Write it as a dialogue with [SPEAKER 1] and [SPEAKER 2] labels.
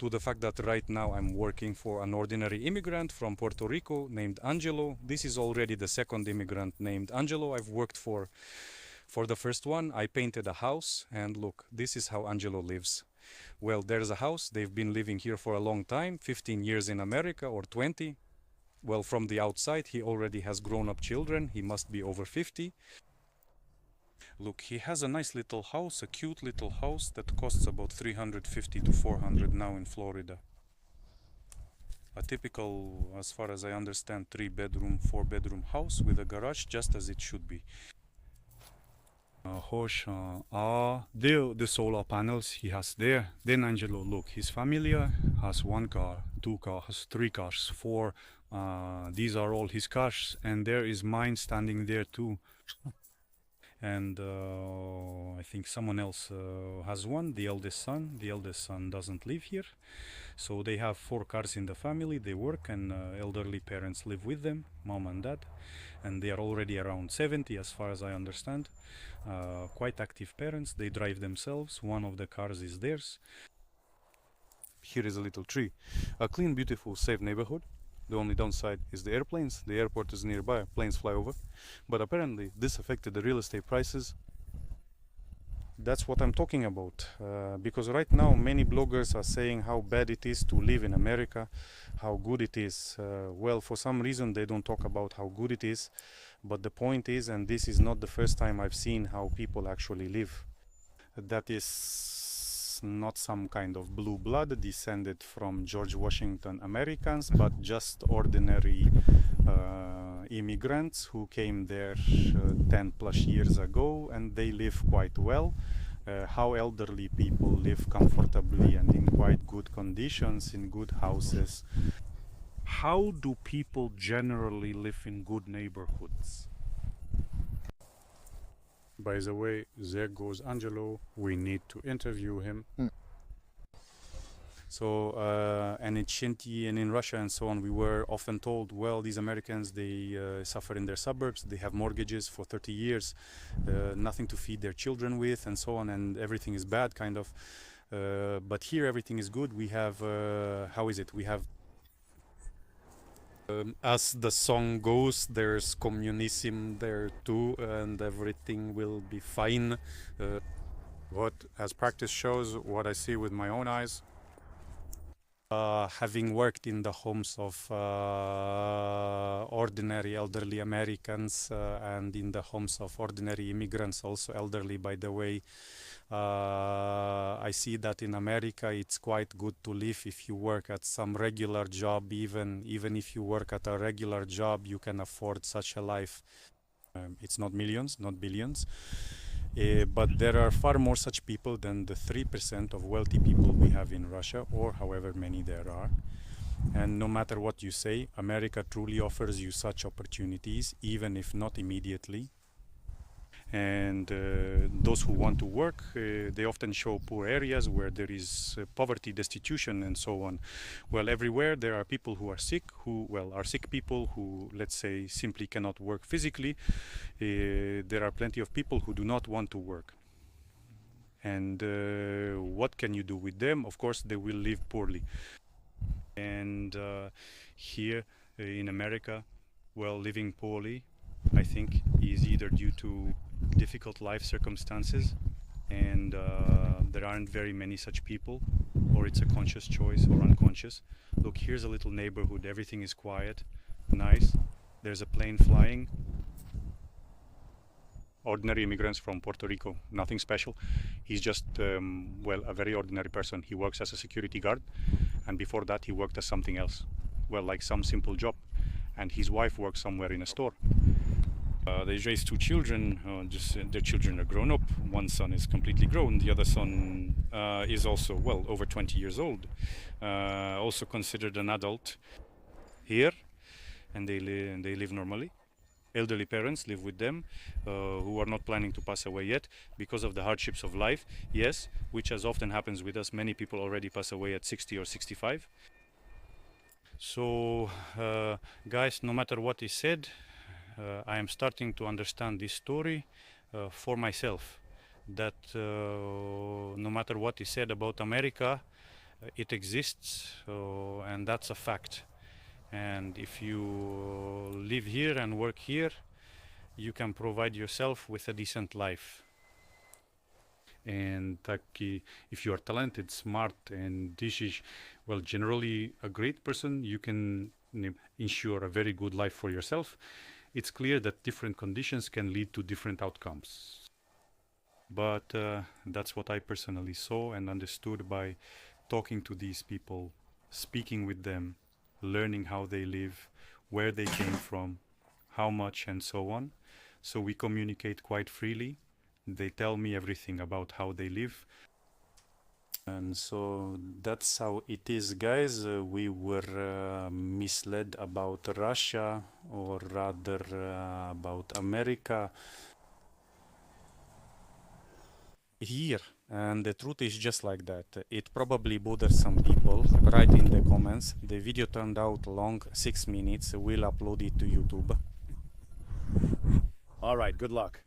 [SPEAKER 1] to the fact that right now I'm working for an ordinary immigrant from Puerto Rico named Angelo. This is already the second immigrant named Angelo I've worked for. For the first one, I painted a house, and look, this is how Angelo lives. Well, there's a house. They've been living here for a long time, 15 years in America or 20. Well, from the outside, he already has grown-up children. He must be over 50. Look, he has a nice little house, a cute little house that costs about 350 to 400 now in Florida. A typical, as far as I understand, 3-bedroom, 4-bedroom house with a garage, just as it should be. The solar panels he has there. Then Angelo, look, his family has 1 car, 2 cars, 3 cars, 4. These are all his cars, and there is mine standing there too. And I think someone else has one, the eldest son. The eldest son doesn't live here. So they have 4 cars in the family. They work, and elderly parents live with them, mom and dad. And they are already around 70, as far as I understand. Quite active parents. They drive themselves. One of the cars is theirs. Here is a little tree. A clean, beautiful, safe neighborhood. The only downside is the airplanes. The airport is nearby. Planes fly over. But apparently this affected the real estate prices. That's what I'm talking about. Because right now many bloggers are saying how bad it is to live in America, how good it is. Well, for some reason they don't talk about how good it is. But the point is, and this is not the first time I've seen how people actually live, that is not some kind of blue blood descended from George Washington Americans, but just ordinary immigrants who came there 10 plus years ago, and they live quite well. How elderly people live comfortably and in quite good conditions, in good houses.
[SPEAKER 2] How do people generally live in good neighborhoods? By the way, there goes Angelo. We need to interview him.
[SPEAKER 1] So, and in Shinty and in Russia and so on, we were often told, well, these Americans, they suffer in their suburbs, they have mortgages for 30 years, nothing to feed their children with, and so on, and everything is bad, kind of. But here everything is good. We have, how is it? We have, as the song goes, there's communism there too, and everything will be fine.
[SPEAKER 2] What, as practice shows, what I see with my own eyes.
[SPEAKER 1] Having worked in the homes of ordinary elderly Americans and in the homes of ordinary immigrants, also elderly, by the way, I see that in America it's quite good to live if you work at some regular job. Even if you work at a regular job, you can afford such a life. It's not millions, not billions. But there are far more such people than the 3% of wealthy people we have in Russia, or however many there are. And no matter what you say, America truly offers you such opportunities, even if not immediately. And those who want to work, they often show poor areas where there is poverty, destitution, and so on. Well, everywhere there are people who are sick, who, well, are sick people who, let's say, simply cannot work physically. There are plenty of people who do not want to work. And what can you do with them? Of course, they will live poorly. And here in America, well, living poorly, I think, is either due to difficult life circumstances, and there aren't very many such people, or it's a conscious choice or unconscious. Look, here's a little neighborhood, everything is quiet, nice, there's a plane flying. Ordinary immigrants from Puerto Rico, nothing special. He's just, well, a very ordinary person. He works as a security guard, and before that he worked as something else, well, like some simple job, and his wife works somewhere in a store. They raise 2 children, their children are grown up. One son is completely grown, the other son is also, well, over 20 years old, also considered an adult here, and they live normally. Elderly parents live with them, who are not planning to pass away yet because of the hardships of life, yes, which as often happens with us, many people already pass away at 60 or 65. So, guys, no matter what is said, I am starting to understand this story for myself, that no matter what is said about America, it exists, and that's a fact. And if you live here and work here, you can provide yourself with a decent life. And if you are talented, smart, and this is, well, generally a great person, you can ensure a very good life for yourself. It's clear that different conditions can lead to different outcomes. But that's what I personally saw and understood by talking to these people, speaking with them, learning how they live, where they came from, how much, and so on. So we communicate quite freely. They tell me everything about how they live. And so that's how it is, guys. We were misled about Russia, or rather about America here. And the truth is just like that. It probably bothers some people. Write in the comments. The video turned out long, 6 minutes. We'll upload it to YouTube.
[SPEAKER 3] All right, good luck.